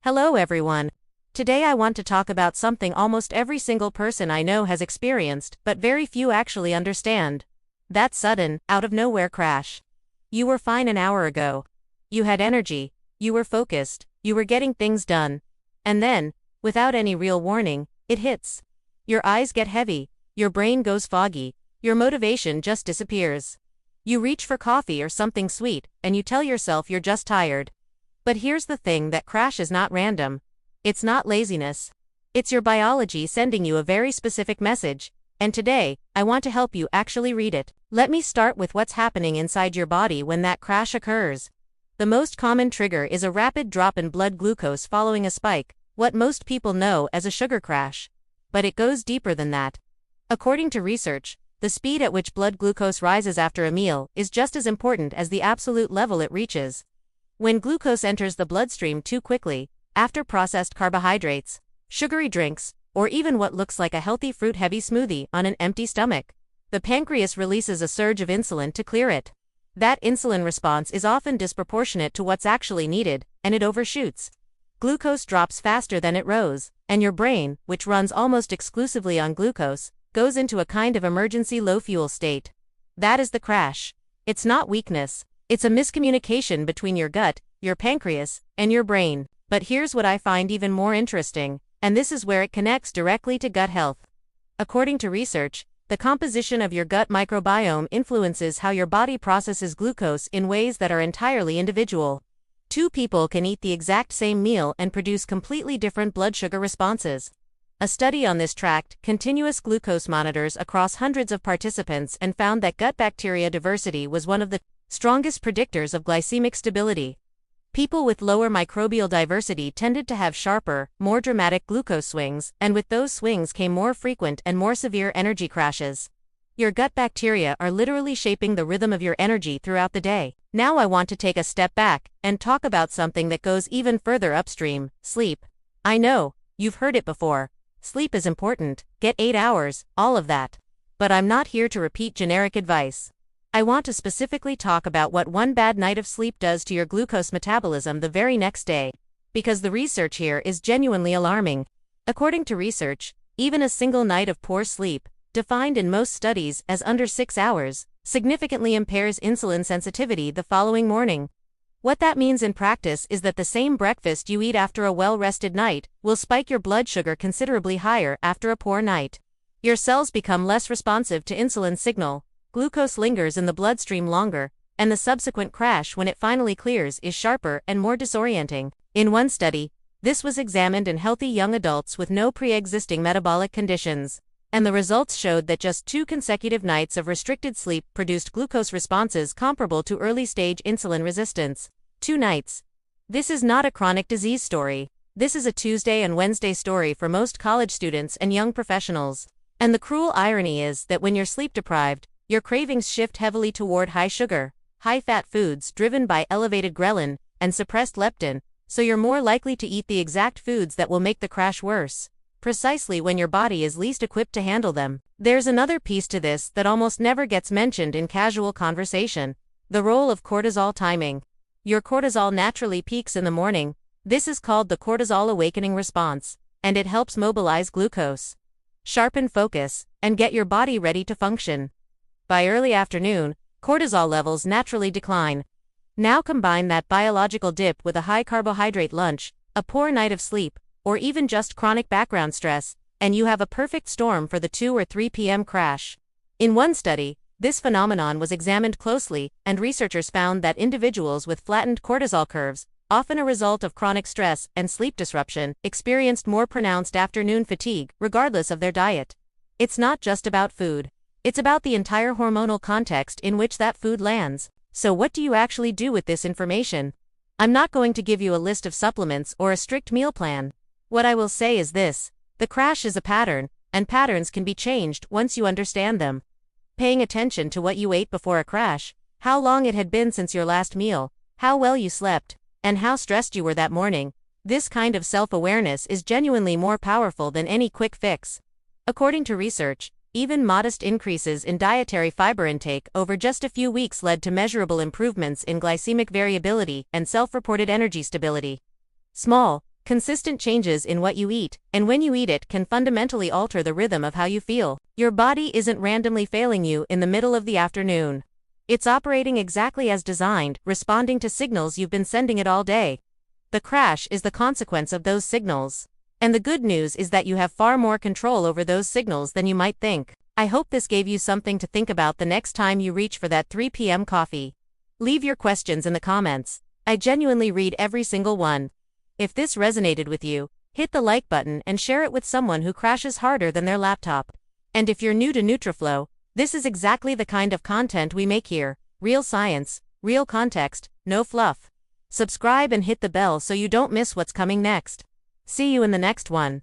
Hello everyone. Today I want to talk about something almost every single person I know has experienced, but very few actually understand. That sudden, out-of-nowhere crash. You were fine an hour ago. You had energy, you were focused, you were getting things done. And then, without any real warning, it hits. Your eyes get heavy, your brain goes foggy, your motivation just disappears. You reach for coffee or something sweet, and you tell yourself you're just tired. But here's the thing: that crash is not random. It's not laziness. It's your biology sending you a very specific message, and today, I want to help you actually read it. Let me start with what's happening inside your body when that crash occurs. The most common trigger is a rapid drop in blood glucose following a spike, what most people know as a sugar crash. But it goes deeper than that. According to research, the speed at which blood glucose rises after a meal is just as important as the absolute level it reaches. When glucose enters the bloodstream too quickly, after processed carbohydrates, sugary drinks, or even what looks like a healthy fruit-heavy smoothie on an empty stomach, the pancreas releases a surge of insulin to clear it. That insulin response is often disproportionate to what's actually needed, and it overshoots. Glucose drops faster than it rose, and your brain, which runs almost exclusively on glucose, goes into a kind of emergency low-fuel state. That is the crash. It's not weakness. It's a miscommunication between your gut, your pancreas, and your brain. But here's what I find even more interesting, and this is where it connects directly to gut health. According to research, the composition of your gut microbiome influences how your body processes glucose in ways that are entirely individual. Two people can eat the exact same meal and produce completely different blood sugar responses. A study on this tracked continuous glucose monitors across hundreds of participants and found that gut bacteria diversity was one of the strongest predictors of glycemic stability. People with lower microbial diversity tended to have sharper, more dramatic glucose swings, and with those swings came more frequent and more severe energy crashes. Your gut bacteria are literally shaping the rhythm of your energy throughout the day. Now I want to take a step back and talk about something that goes even further upstream: sleep. I know, you've heard it before. Sleep is important, get 8 hours, all of that. But I'm not here to repeat generic advice. I want to specifically talk about what one bad night of sleep does to your glucose metabolism the very next day, because the research here is genuinely alarming. According to research, even a single night of poor sleep, defined in most studies as under 6 hours, significantly impairs insulin sensitivity the following morning. What that means in practice is that the same breakfast you eat after a well-rested night will spike your blood sugar considerably higher after a poor night. Your cells become less responsive to insulin signal, glucose lingers in the bloodstream longer, and the subsequent crash when it finally clears is sharper and more disorienting. In one study, this was examined in healthy young adults with no pre-existing metabolic conditions, and the results showed that just 2 consecutive nights of restricted sleep produced glucose responses comparable to early-stage insulin resistance. 2 nights. This is not a chronic disease story. This is a Tuesday and Wednesday story for most college students and young professionals. And the cruel irony is that when you're sleep-deprived, your cravings shift heavily toward high-sugar, high-fat foods driven by elevated ghrelin and suppressed leptin, so you're more likely to eat the exact foods that will make the crash worse, precisely when your body is least equipped to handle them. There's another piece to this that almost never gets mentioned in casual conversation: the role of cortisol timing. Your cortisol naturally peaks in the morning. This is called the cortisol awakening response, and it helps mobilize glucose, sharpen focus, and get your body ready to function. By early afternoon, cortisol levels naturally decline. Now combine that biological dip with a high carbohydrate lunch, a poor night of sleep, or even just chronic background stress, and you have a perfect storm for the 2 or 3 p.m. crash. In one study, this phenomenon was examined closely, and researchers found that individuals with flattened cortisol curves, often a result of chronic stress and sleep disruption, experienced more pronounced afternoon fatigue, regardless of their diet. It's not just about food. It's about the entire hormonal context in which that food lands. So what do you actually do with this information? I'm not going to give you a list of supplements or a strict meal plan. What I will say is this: the crash is a pattern, and patterns can be changed once you understand them. Paying attention to what you ate before a crash, how long it had been since your last meal, how well you slept, and how stressed you were that morning. This kind of self-awareness is genuinely more powerful than any quick fix. According to research, even modest increases in dietary fiber intake over just a few weeks led to measurable improvements in glycemic variability and self-reported energy stability. Small, Consistent changes in what you eat, and when you eat it, can fundamentally alter the rhythm of how you feel. Your body isn't randomly failing you in the middle of the afternoon. It's operating exactly as designed, responding to signals you've been sending it all day. The crash is the consequence of those signals. And the good news is that you have far more control over those signals than you might think. I hope this gave you something to think about the next time you reach for that 3 p.m. coffee. Leave your questions in the comments. I genuinely read every single one. If this resonated with you, hit the like button and share it with someone who crashes harder than their laptop. And if you're new to Nutriflow, this is exactly the kind of content we make here. Real science, real context, no fluff. Subscribe and hit the bell so you don't miss what's coming next. See you in the next one.